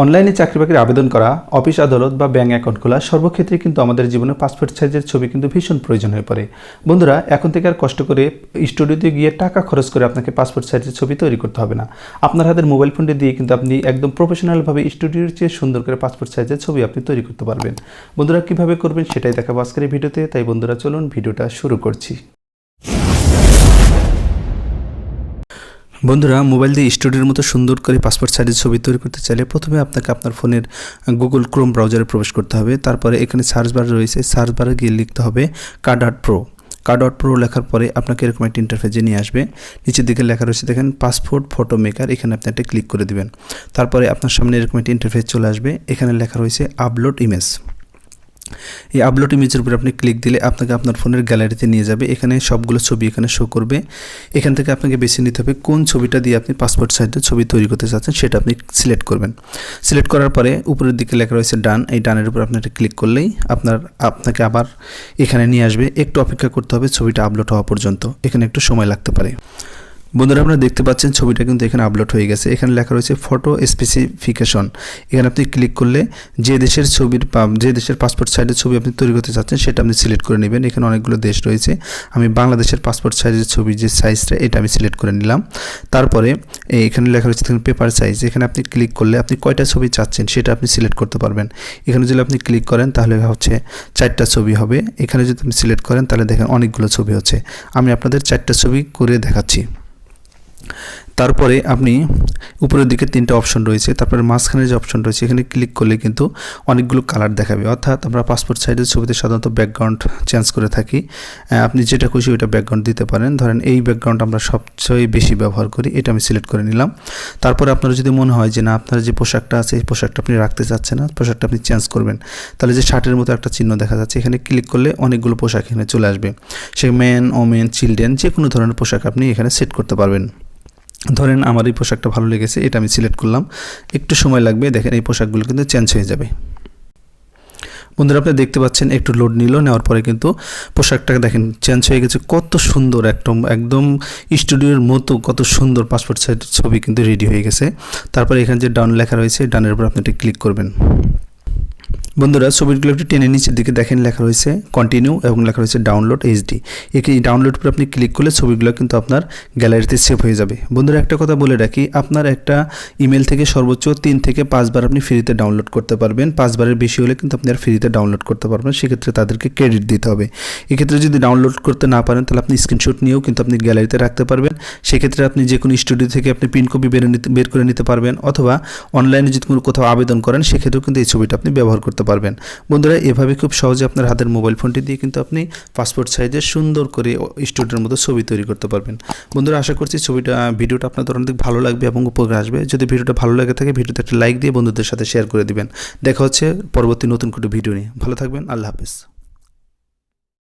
অনলাইনে চাকরি-বাকরির আবেদন করা, অফিস আদালত বা ব্যাংক অ্যাকাউন্ট খোলা সর্বক্ষেত্রে কিন্তু আমাদের জীবনে পাসপোর্ট সাইজের ছবি কিন্তু ভীষণ প্রয়োজন হয়ে পড়ে। বন্ধুরা, এখন থেকে আর কষ্ট করে স্টুডিওতে গিয়ে টাকা খরচ করে আপনাকে পাসপোর্ট সাইজের ছবি তৈরি করতে হবে না। আপনার হাতের মোবাইল ফোনটি দিয়ে কিন্তু আপনি একদম প্রফেশনালভাবে স্টুডিওর চেয়ে সুন্দর করে পাসপোর্ট সাইজের ছবি আপনি তৈরি করতে পারবেন। বন্ধুরা, কীভাবে করবেন সেটাই দেখাবো আজকের এই ভিডিওতে। তাই বন্ধুরা, চলুন ভিডিওটা শুরু করছি। বন্ধুরা, মোবাইল দিয়ে স্টুডিওর মতো সুন্দর করে পাসপোর্ট সাইজের ছবি তৈরি করতে চাইলে প্রথমে আপনাকে আপনার ফোনের গুগল ক্রোম ব্রাউজারে প্রবেশ করতে হবে। তারপরে এখানে সার্চ বার রয়েছে, সার্চ বারে গিয়ে লিখতে হবে কার্ড.প্রো। কার্ড.প্রো লেখার পরে আপনাকে এরকম একটা ইন্টারফেসে নিয়ে আসবে। নিচের দিকে লেখা রয়েছে দেখেন পাসপোর্ট ফটো মেকার, এখানে আপনি একটা ক্লিক করে দিবেন। তারপরে আপনার সামনে এরকম একটা ইন্টারফেস চলে আসবে। এখানে লেখা রয়েছে আপলোড ইমেজ। এই আপলোড ইমেজের উপরে আপনি ক্লিক দিলে আপনাকে আপনার ফোনের গ্যালারিতে নিয়ে যাবে। এখানে সবগুলো ছবি এখানে শো করবে। এখান থেকে আপনাকে বেছে নিতে হবে কোন ছবিটা দিয়ে আপনি পাসপোর্ট সাইজের ছবি তৈরি করতে চাচ্ছেন, সেটা আপনি সিলেক্ট করবেন। সিলেক্ট করার পরে উপরের দিকে লেখা রয়েছে ডান। এই ডানের উপর আপনি একটা ক্লিক করলেই আপনাকে আবার এখানে নিয়ে আসবে। একটু অপেক্ষা করতে হবে ছবিটা আপলোড হওয়া পর্যন্ত, এখানে একটু সময় লাগতে পারে। বন্ধুরা, আপনারা দেখতে পাচ্ছেন ছবিটা কিন্তু এখানে আপলোড হয়ে গেছে। এখানে লেখা রয়েছে ফটো স্পেসিফিকেশন। এখানে আপনি ক্লিক করলে যে দেশের পাসপোর্ট সাইজের ছবি আপনি তৈরি করতে চাচ্ছেন সেটা আপনি সিলেক্ট করে নেবেন। এখানে অনেকগুলো দেশ রয়েছে। আমি বাংলাদেশের পাসপোর্ট সাইজের ছবি যে সাইজটা এটা আমি সিলেক্ট করে নিলাম। তারপরে এখানে লেখা রয়েছে পেপার সাইজ। এখানে আপনি ক্লিক করলে আপনি কয়টা ছবি চাচ্ছেন সেটা আপনি সিলেক্ট করতে পারবেন। এখানে যদি আপনি ক্লিক করেন তাহলে হচ্ছে 4টা ছবি হবে। এখানে যদি আপনি সিলেক্ট করেন তাহলে দেখেন অনেকগুলো ছবি হচ্ছে। আমি আপনাদের 4টা ছবি করে দেখাচ্ছি। তারপরে আপনি উপরের দিকে 3টা অপশন রয়েছে, তারপরে মাঝখানে যে অপশন রয়েছে এখানে ক্লিক করলে কিন্তু অনেকগুলো কালার দেখাবে। অর্থাৎ আমরা পাসপোর্ট সাইজের ছবিতে সাধারণত ব্যাকগ্রাউন্ড চেঞ্জ করে থাকি। আপনি যেটা খুশি ওইটা ব্যাকগ্রাউন্ড দিতে পারেন। ধরেন এই ব্যাকগ্রাউন্ড আমরা সবচেয়ে বেশি ব্যবহার করি, এটা আমি সিলেক্ট করে নিলাম। তারপরে আপনার যদি মনে হয় যে না, আপনার যে পোশাকটা আছে এই পোশাকটা আপনি রাখতে চাচ্ছেন না, পোশাকটা আপনি চেঞ্জ করবেন, তাহলে যে শার্টের মতো একটা চিহ্ন দেখা যাচ্ছে এখানে ক্লিক করলে অনেকগুলো পোশাক এখানে চলে আসবে। সে ম্যান, ওমেন, চিলড্রেন যে কোনো ধরনের পোশাক আপনি এখানে সেট করতে পারবেন। ধরেন আমার এই পোশাকটা ভালো লেগেছে, এটা আমি সিলেক্ট করলাম। একটু সময় লাগবে, দেখেন এই পোশাকগুলো কিন্তু চেঞ্জ হয়ে যাবে। বন্ধুরা, আপনি দেখতে পাচ্ছেন একটু লোড নিল, নেওয়ার পরে কিন্তু পোশাকটা দেখেন চেঞ্জ হয়ে গেছে। কত সুন্দর, একদম স্টুডিওর মতো কত সুন্দর পাসপোর্ট সাইজের ছবি কিন্তু রেডি হয়ে গেছে। তারপরে এখানে যে ডান লেখা রয়েছে ডানের উপর আপনি ক্লিক করবেন। বন্ধুরা, ছবিগুলো একটু টেনে নিচের দিকে দেখেন লেখা রয়েছে কন্টিনিউ এবং লেখা রয়েছে ডাউনলোড এইচডি। এই ডাউনলোড করে আপনি ক্লিক করলে ছবিগুলো কিন্তু আপনার গ্যালারিতে সেভ হয়ে যাবে। বন্ধুরা, একটা কথা বলে রাখি, আপনার একটা ইমেল থেকে সর্বোচ্চ 3 থেকে 5 বার আপনি ফ্রিতে ডাউনলোড করতে পারবেন। 5 বারের বেশি হলে কিন্তু আপনি আর ফ্রিতে ডাউনলোড করতে পারবেন, সেক্ষেত্রে তাদেরকে ক্রেডিট দিতে হবে। এক্ষেত্রে যদি ডাউনলোড করতে না পারেন তাহলে আপনি স্ক্রিনশট নিয়েও কিন্তু আপনি গ্যালারিতে রাখতে পারবেন। সেক্ষেত্রে আপনি যে কোনো স্টুডিও থেকে আপনি প্রিন্ট কপি বের করে নিতে পারবেন, অথবা অনলাইনে যদি কোনো কোথাও আবেদন করেন সেক্ষেত্রেও কিন্তু এই ছবিটা আপনি ব্যবহার করতে পারবেন। বন্ধুরা, এভাবে খুব সহজে আপনার হাতের মোবাইল ফোনটি দিয়ে কিন্তু আপনি পাসপোর্ট সাইজে সুন্দর করে স্টুডিওর মতো ছবি তৈরি করতে পারবেন। বন্ধুরা, আশা করছি ভিডিওটা আপনাদের অনেক ভালো লাগবে এবং উপকার আসবে। যদি ভিডিওটা ভালো লাগে থাকে ভিডিওতে একটা লাইক দিয়ে বন্ধুদের সাথে শেয়ার করে দিবেন। দেখা হচ্ছে পরবর্তী নতুন কোনো ভিডিও নিয়ে। ভালো থাকবেন, আল্লাহ হাফেজ।